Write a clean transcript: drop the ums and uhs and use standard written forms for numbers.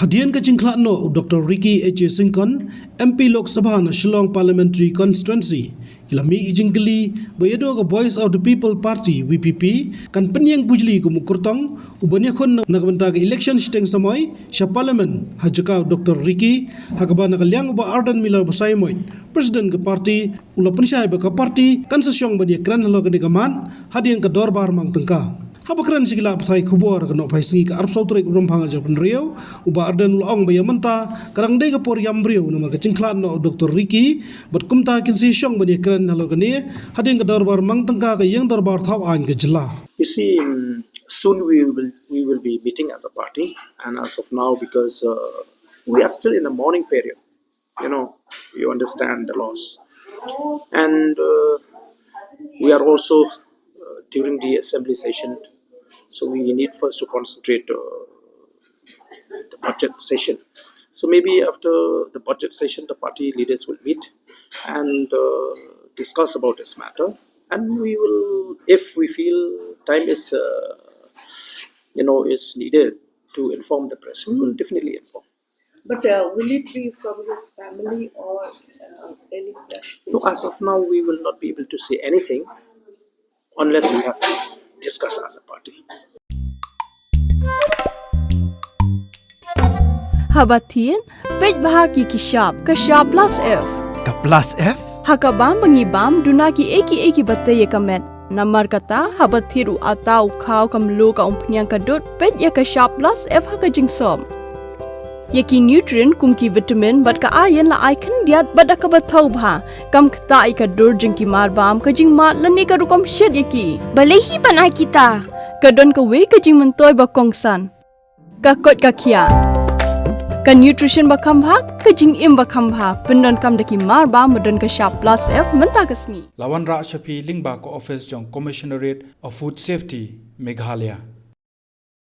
Hadien ka jingkla no Dr. Ricky H. Singkon, MP Lok Sabha na Shillong Parliamentary Constituency. Ilami ijingkali bayado ka Voice of the People Party VPP kan penyang bujli ko mukurtong ubanya kon nagbanta ka election siteng samoy sa parliament hajaka Dr. Ricky hakaba nakalyang uba Ardent Miller basay moy president ka party ula pensay ba ka party kan sa Shong bania kran halo ka kaman Hadien ka Dorbar mang tengka. Habakran sigila pasai kubur kena pai singi ka arp sautre rum pangal japan Briew uba Ardent laong baya menta karang dei ka por yam Briew nama ka cingklan no Dr. Ricky bat kumta kin si Shong bani kran halo kani Hadien ka Dorbar mang tengka ka yang Dorbar thau an ka jela. You see, soon we will be meeting as a party, and as of now, because we are still in the mourning period, you understand the loss, and we are also during the assembly session. So we need first to concentrate the budget session. So maybe after the budget session, the party leaders will meet and discuss about this matter. And we will, if we feel time is, is needed to inform the press, we will definitely inform. But will it be from his family or any press? No, as of now, we will not be able to say anything unless we have discussed as a party. Hadien, pej bahagi kishap plus F. Ka plus F? Hakabam bangibam dunaki eki bataye kamet. Namar kata habathiru atau kau kamlu ka umpnyang kadut pej ya kishap plus F haka jingsom. Yaki nutrient kumki vitamin bat ka ayan la icon diat bada ka bathau bha kam kta ika dur jingki marbam ka jingma lani ka rukom shed yaki balehi banai kita kadon ka we ka jing mentoy ba kongsan ka kot ka kia ka nutrition ba khambha ka jing im ba khambha pendon kam daki marba modon ka sharp plus F menta kasni Lawan Ra Shafi Lingba ko office jong commissionerate of food safety Meghalaya